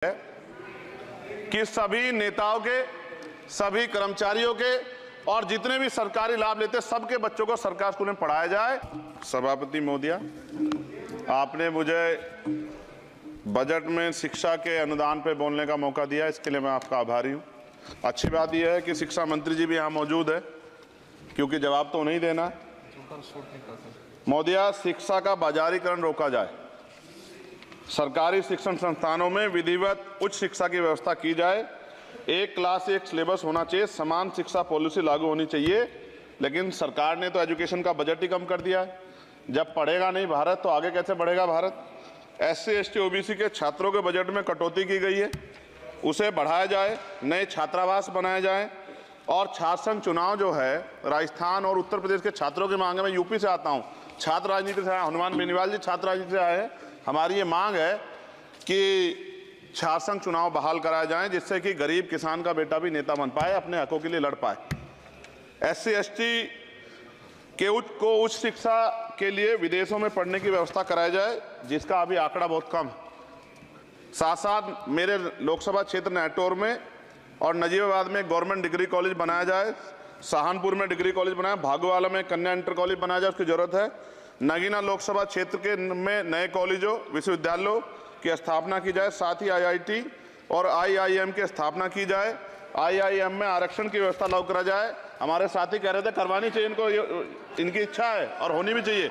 कि सभी नेताओं के, सभी कर्मचारियों के और जितने भी सरकारी लाभ लेते सबके बच्चों को सरकारी स्कूल में पढ़ाया जाए। सभापति महोदया, आपने मुझे बजट में शिक्षा के अनुदान पे बोलने का मौका दिया, इसके लिए मैं आपका आभारी हूँ। अच्छी बात यह है कि शिक्षा मंत्री जी भी यहाँ मौजूद है, क्योंकि जवाब तो उन्हें ही देना है। महोदया, शिक्षा का बाजारीकरण रोका जाए, सरकारी शिक्षण संस्थानों में विधिवत उच्च शिक्षा की व्यवस्था की जाए, एक क्लास एक सिलेबस होना चाहिए, समान शिक्षा पॉलिसी लागू होनी चाहिए। लेकिन सरकार ने तो एजुकेशन का बजट ही कम कर दिया है। जब पढ़ेगा नहीं भारत तो आगे कैसे बढ़ेगा भारत। SC ST OBC के छात्रों के बजट में कटौती की गई है, उसे बढ़ाया जाए, नए छात्रावास बनाए जाए और छात्र संघ चुनाव जो है राजस्थान और उत्तर प्रदेश के छात्रों की मांग है। मैं यूपी से आता हूँ, छात्र राजनीति से आया, हनुमान बेनीवाल जी छात्र राजनीति से आए हैं। हमारी ये मांग है कि छात्र संघ चुनाव बहाल कराए जाएं, जिससे कि गरीब किसान का बेटा भी नेता बन पाए, अपने हकों के लिए लड़ पाए। SC ST के उच्च शिक्षा के लिए विदेशों में पढ़ने की व्यवस्था कराई जाए, जिसका अभी आंकड़ा बहुत कम है। साथ साथ मेरे लोकसभा क्षेत्र नैटौर में और नजीबाबाद में गवर्नमेंट डिग्री कॉलेज बनाया जाए, सहारनपुर में डिग्री कॉलेज बनाया, भागोवाला में कन्या इंटर कॉलेज बनाया जाए, उसकी जरूरत है। नगीना लोकसभा क्षेत्र के में नए कॉलेजों विश्वविद्यालयों की स्थापना की जाए, साथ ही IIT और IIM की स्थापना की जाए। IIM में आरक्षण की व्यवस्था लागू करा जाए। हमारे साथी कह रहे थे करवानी चाहिए, इनको इनकी इच्छा है और होनी भी चाहिए।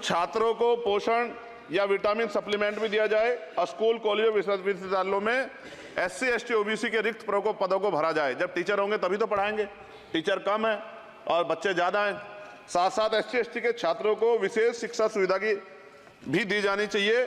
छात्रों को पोषण या विटामिन सप्लीमेंट भी दिया जाए और स्कूल कॉलेजों विश्वविद्यालयों में SC ST OBC के रिक्त पदों को भरा जाए। जब टीचर होंगे तभी तो पढ़ाएंगे, टीचर कम है और बच्चे ज़्यादा हैं। साथ साथ SC ST के छात्रों को विशेष शिक्षा सुविधा की भी दी जानी चाहिए।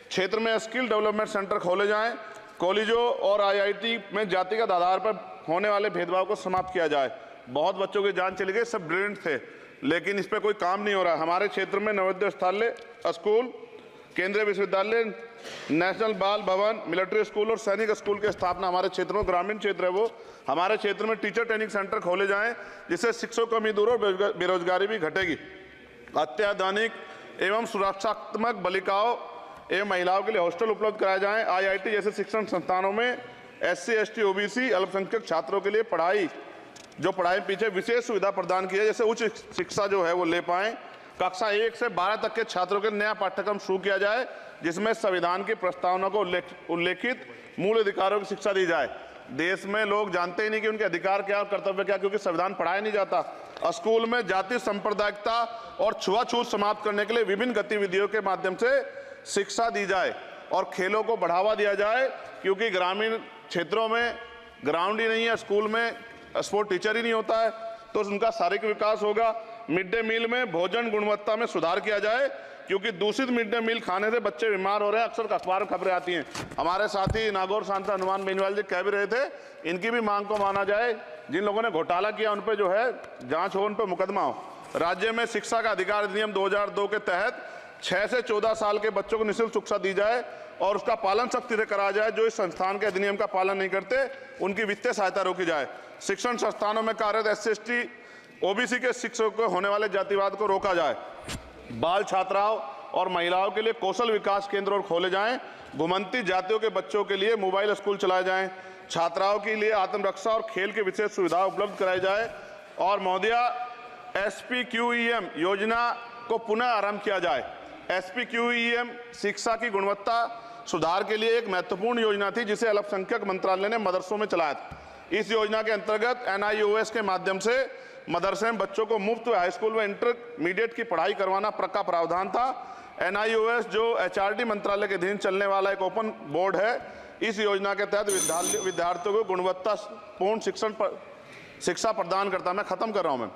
क्षेत्र में स्किल डेवलपमेंट सेंटर खोले जाएं, कॉलेजों और IIT में जातिगत आधार पर होने वाले भेदभाव को समाप्त किया जाए। बहुत बच्चों की जान चली गई, सब ब्रिलियंट थे, लेकिन इस पर कोई काम नहीं हो रहा। हमारे क्षेत्र में नवोदय विद्यालय स्कूल, केंद्रीय विश्वविद्यालय, नेशनल बाल भवन, मिलिट्री स्कूल और सैनिक स्कूल की स्थापना हमारे क्षेत्र में, ग्रामीण क्षेत्र है वो, हमारे क्षेत्र में टीचर ट्रेनिंग सेंटर खोले जाएं, जिससे शिक्षकों की कमी दूर और बेरोजगारी भी घटेगी। अत्याधुनिक एवं सुरक्षात्मक बालिकाओं एवं महिलाओं के लिए हॉस्टल उपलब्ध कराए जाएं। IIT जैसे शिक्षण संस्थानों में SC ST OBC अल्पसंख्यक छात्रों के लिए पढ़ाई पीछे विशेष सुविधा प्रदान की है, जैसे उच्च शिक्षा जो है वो ले पाएं। कक्षा 1 से 12 तक के छात्रों के नया पाठ्यक्रम शुरू किया जाए, जिसमें संविधान की प्रस्तावना को उल्लेखित मूल अधिकारों की शिक्षा दी जाए। देश में लोग जानते ही नहीं कि उनके अधिकार क्या और कर्तव्य क्या, क्योंकि संविधान पढ़ाया नहीं जाता। स्कूल में जाति सांप्रदायिकता और छुआछूत समाप्त करने के लिए विभिन्न गतिविधियों के माध्यम से शिक्षा दी जाए और खेलों को बढ़ावा दिया जाए, क्योंकि ग्रामीण क्षेत्रों में ग्राउंड ही नहीं है, स्कूल में स्पोर्ट टीचर ही नहीं होता है, तो उनका शारीरिक विकास होगा। मिड डे मील में भोजन गुणवत्ता में सुधार किया जाए, क्योंकि दूषित मिड डे मील खाने से बच्चे बीमार हो रहे हैं, अक्सर अखबार खबरें आती हैं। हमारे साथी नागौर सांसद हनुमान बेनीवाल जी कह भी रहे थे, इनकी भी मांग को माना जाए। जिन लोगों ने घोटाला किया उन पर जो है जांच हो, उन पर मुकदमा हो। राज्य में शिक्षा का अधिकार अधिनियम 2002 के तहत 6 से 14 साल के बच्चों को निःशुल्क शिक्षा दी जाए और उसका पालन सख्ती से कराया जाए। जो इस संस्थान के अधिनियम का पालन नहीं करते उनकी वित्तीय सहायता रोकी जाए। शिक्षण संस्थानों में कार्यरत SC ST OBC के शिक्षकों को होने वाले जातिवाद को रोका जाए। बाल छात्राओं और महिलाओं के लिए कौशल विकास केंद्र और खोले जाएं। घुमंती जातियों के बच्चों के लिए मोबाइल स्कूल चलाए जाएं। छात्राओं के लिए आत्मरक्षा और खेल की विशेष सुविधा उपलब्ध कराई जाए। और महोदया, SPQEM योजना को पुनः आरंभ किया जाए। SPQEM शिक्षा की गुणवत्ता सुधार के लिए एक महत्वपूर्ण योजना थी, जिसे अल्पसंख्यक मंत्रालय ने मदरसों में चलाया था। इस योजना के अंतर्गत NIOS के माध्यम से मदरसे में बच्चों को मुफ्त हाई स्कूल में इंटरमीडिएट की पढ़ाई करवाना का प्रावधान था। NIOS जो HRD मंत्रालय के अधीन चलने वाला एक ओपन बोर्ड है, इस योजना के तहत विद्यार्थियों को गुणवत्तापूर्ण शिक्षा प्रदान करता। मैं खत्म कर रहा हूं। मैं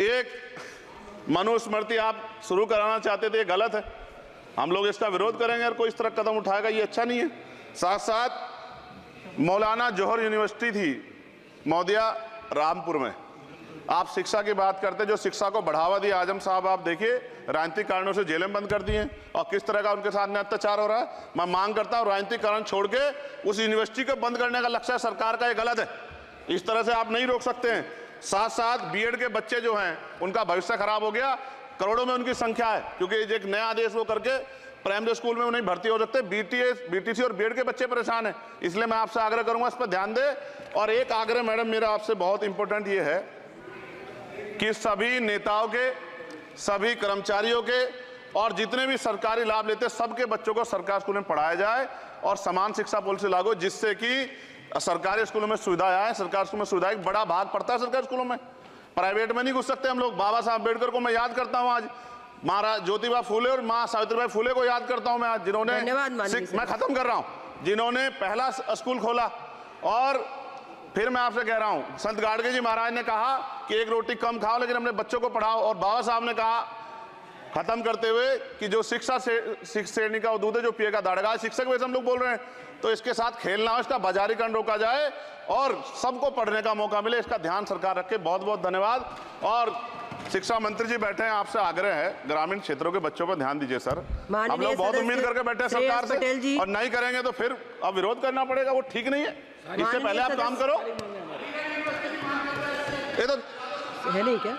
एक मनुस्मृति आप शुरू कराना चाहते थे, ये गलत है, हम लोग इसका विरोध करेंगे और कोई इस तरह कदम उठाएगा, ये अच्छा नहीं है। साथ साथ मौलाना जौहर यूनिवर्सिटी थी महोदया रामपुर में, आप शिक्षा की बात करते, जो शिक्षा को बढ़ावा दिया आजम साहब, आप देखिए राजनीतिक कारणों से जेलें बंद कर दी हैं और किस तरह का उनके साथ अत्याचार हो रहा है। मैं मांग करता हूं राजनीतिक कारण छोड़ के उस यूनिवर्सिटी को बंद करने का लक्ष्य सरकार का, ये गलत है, इस तरह से आप नहीं रोक सकते हैं। साथ साथ BEd के बच्चे जो हैं उनका भविष्य खराब हो गया, करोड़ों में उनकी संख्या है, क्योंकि एक नया आदेश वो करके प्राइमरी स्कूल में नहीं भर्ती हो सकते। बीटीसी और बीएड के बच्चे परेशान हैं, इसलिए मैं आपसे आग्रह करूंगा इस पर ध्यान दें। और एक आग्रह मैडम मेरा आपसे बहुत इंपॉर्टेंट ये है कि सभी नेताओं के, सभी कर्मचारियों के और जितने भी सरकारी लाभ लेते हैं सबके बच्चों को सरकारी स्कूल में पढ़ाया जाए और समान शिक्षा पॉलिसी लागू, जिससे कि सरकारी स्कूलों में सुविधाएं आए। सरकारी स्कूल में सुविधा एक बड़ा भाग पड़ता है सरकारी स्कूलों में, प्राइवेट में नहीं घुस सकते हम लोग। बाबा साहब अम्बेडकर को मैं याद करता हूं, आज महाराज ज्योतिबा फूले और मां सावित्रीबाई फूले को याद करता हूं मैं आज, जिन्होंने, मैं खत्म कर रहा हूं, जिन्होंने पहला स्कूल खोला। और फिर मैं आपसे कह रहा हूं, संत गाडगे जी महाराज ने कहा कि एक रोटी कम खाओ लेकिन अपने बच्चों को पढ़ाओ। और बाबा साहब ने कहा खत्म करते हुए कि जो शिक्षा श्रेणी का दूध है जो पिएगा दाड़ेगा। शिक्षक वैसे हम लोग बोल रहे हैं, तो इसके साथ खेलना हो, इसका बाजारीकरण रोका जाए और सबको पढ़ने का मौका मिले, इसका ध्यान सरकार रखे। बहुत बहुत धन्यवाद। और शिक्षा मंत्री जी बैठे हैं, आपसे आग्रह है ग्रामीण क्षेत्रों के बच्चों पर ध्यान दीजिए सर। हम लोग बहुत उम्मीद करके बैठे हैं सरकार से, और नहीं करेंगे तो फिर अब विरोध करना पड़ेगा, वो ठीक नहीं है। इससे पहले आप काम करो। ये तो है नहीं क्या?